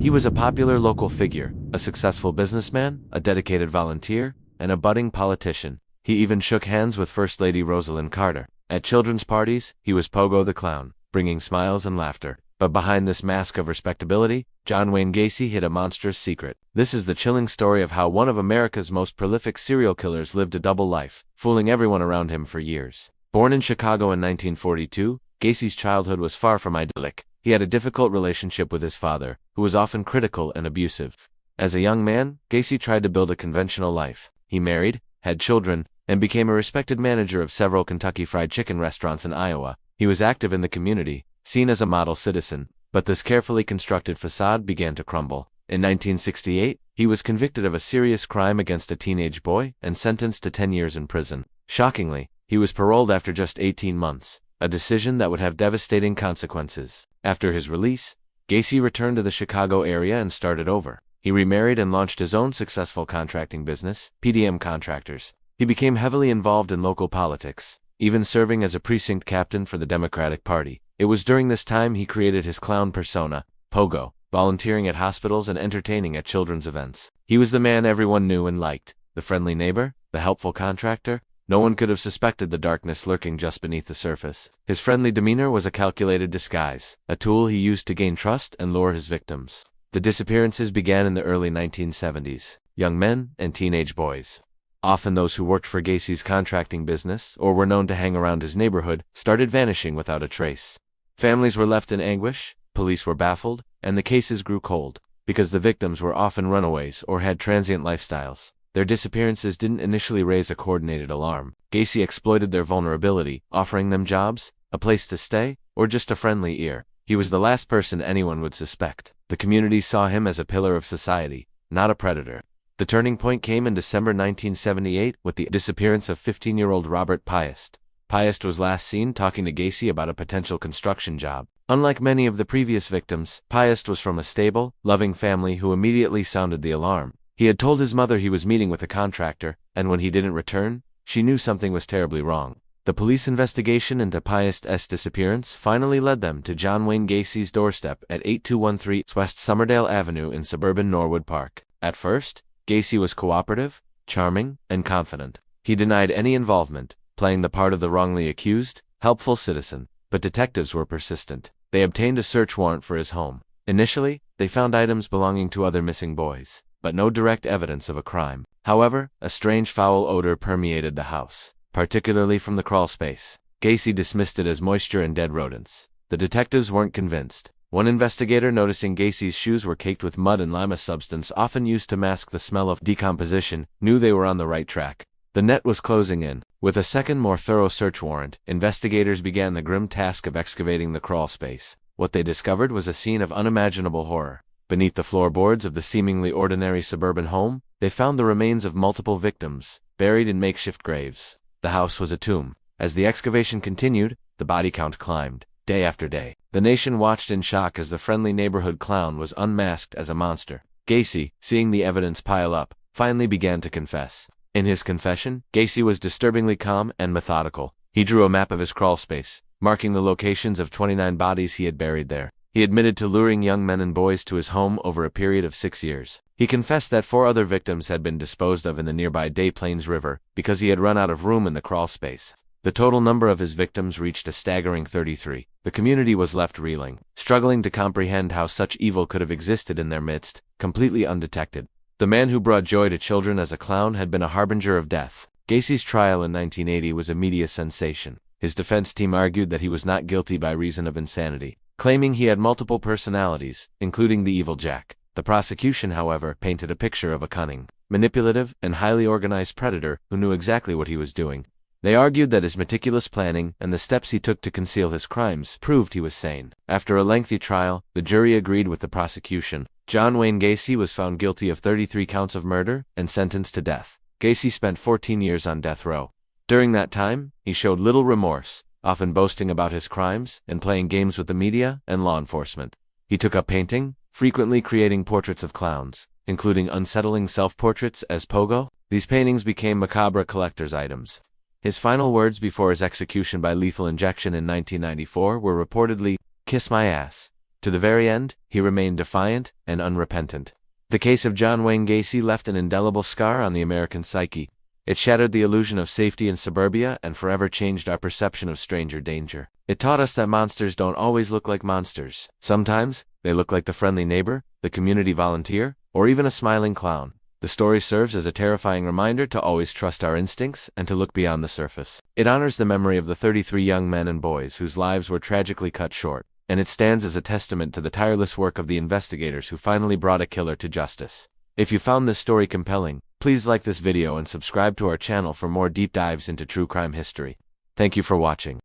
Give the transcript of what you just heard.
He was a popular local figure, a successful businessman, a dedicated volunteer, and a budding politician. He even shook hands with First Lady Rosalind Carter. At children's parties, he was Pogo the Clown, bringing smiles and laughter. But behind this mask of respectability, John Wayne Gacy hid a monstrous secret. This is the chilling story of how one of America's most prolific serial killers lived a double life, fooling everyone around him for years. Born in Chicago in 1942, Gacy's childhood was far from idyllic. He had a difficult relationship with his father, who was often critical and abusive. As a young man, Gacy tried to build a conventional life. He married, had children, and became a respected manager of several Kentucky Fried Chicken restaurants in Iowa. He was active in the community, seen as a model citizen, but this carefully constructed facade began to crumble. In 1968, he was convicted of a serious crime against a teenage boy and sentenced to 10 years in prison. Shockingly, he was paroled after just 18 months, a decision that would have devastating consequences. After his release, Gacy returned to the Chicago area and started over. He remarried and launched his own successful contracting business, PDM Contractors. He became heavily involved in local politics, even serving as a precinct captain for the Democratic Party. It was during this time he created his clown persona, Pogo, volunteering at hospitals and entertaining at children's events. He was the man everyone knew and liked, the friendly neighbor, the helpful contractor. No one could have suspected the darkness lurking just beneath the surface. His friendly demeanor was a calculated disguise, a tool he used to gain trust and lure his victims. The disappearances began in the early 1970s. Young men and teenage boys, often those who worked for Gacy's contracting business or were known to hang around his neighborhood, started vanishing without a trace. Families were left in anguish, police were baffled, and the cases grew cold, because the victims were often runaways or had transient lifestyles. Their disappearances didn't initially raise a coordinated alarm. Gacy exploited their vulnerability, offering them jobs, a place to stay, or just a friendly ear. He was the last person anyone would suspect. The community saw him as a pillar of society, not a predator. The turning point came in December 1978 with the disappearance of 15-year-old Robert Piest. Piest was last seen talking to Gacy about a potential construction job. Unlike many of the previous victims, Piest was from a stable, loving family who immediately sounded the alarm. He had told his mother he was meeting with a contractor, and when he didn't return, she knew something was terribly wrong. The police investigation into Piest's disappearance finally led them to John Wayne Gacy's doorstep at 8213 West Somerdale Avenue in suburban Norwood Park. At first, Gacy was cooperative, charming, and confident. He denied any involvement, playing the part of the wrongly accused, helpful citizen. But detectives were persistent. They obtained a search warrant for his home. Initially, they found items belonging to other missing boys, but no direct evidence of a crime. However, a strange foul odor permeated the house, particularly from the crawl space. Gacy dismissed it as moisture and dead rodents. The detectives weren't convinced. One investigator, noticing Gacy's shoes were caked with mud and lime, a substance often used to mask the smell of decomposition, knew they were on the right track. The net was closing in. With a second, more thorough search warrant, investigators began the grim task of excavating the crawl space. What they discovered was a scene of unimaginable horror. Beneath the floorboards of the seemingly ordinary suburban home, they found the remains of multiple victims, buried in makeshift graves. The house was a tomb. As the excavation continued, the body count climbed, day after day. The nation watched in shock as the friendly neighborhood clown was unmasked as a monster. Gacy, seeing the evidence pile up, finally began to confess. In his confession, Gacy was disturbingly calm and methodical. He drew a map of his crawl space, marking the locations of 29 bodies he had buried there. He admitted to luring young men and boys to his home over a period of 6 years. He confessed that 4 other victims had been disposed of in the nearby Des Plaines River because he had run out of room in the crawl space. The total number of his victims reached a staggering 33. The community was left reeling, struggling to comprehend how such evil could have existed in their midst, completely undetected. The man who brought joy to children as a clown had been a harbinger of death. Gacy's trial in 1980 was a media sensation. His defense team argued that he was not guilty by reason of insanity, claiming he had multiple personalities, including the evil Jack. The prosecution, however, painted a picture of a cunning, manipulative, and highly organized predator who knew exactly what he was doing. They argued that his meticulous planning and the steps he took to conceal his crimes proved he was sane. After a lengthy trial, the jury agreed with the prosecution. John Wayne Gacy was found guilty of 33 counts of murder and sentenced to death. Gacy spent 14 years on death row. During that time, he showed little remorse, often boasting about his crimes and playing games with the media and law enforcement. He took up painting, frequently creating portraits of clowns, including unsettling self-portraits as Pogo. These paintings became macabre collector's items. His final words before his execution by lethal injection in 1994 were reportedly, "Kiss my ass." To the very end, he remained defiant and unrepentant. The case of John Wayne Gacy left an indelible scar on the American psyche. It shattered the illusion of safety in suburbia and forever changed our perception of stranger danger. It taught us that monsters don't always look like monsters. Sometimes, they look like the friendly neighbor, the community volunteer, or even a smiling clown. The story serves as a terrifying reminder to always trust our instincts and to look beyond the surface. It honors the memory of the 33 young men and boys whose lives were tragically cut short, and it stands as a testament to the tireless work of the investigators who finally brought a killer to justice. If you found this story compelling, please like this video and subscribe to our channel for more deep dives into true crime history. Thank you for watching.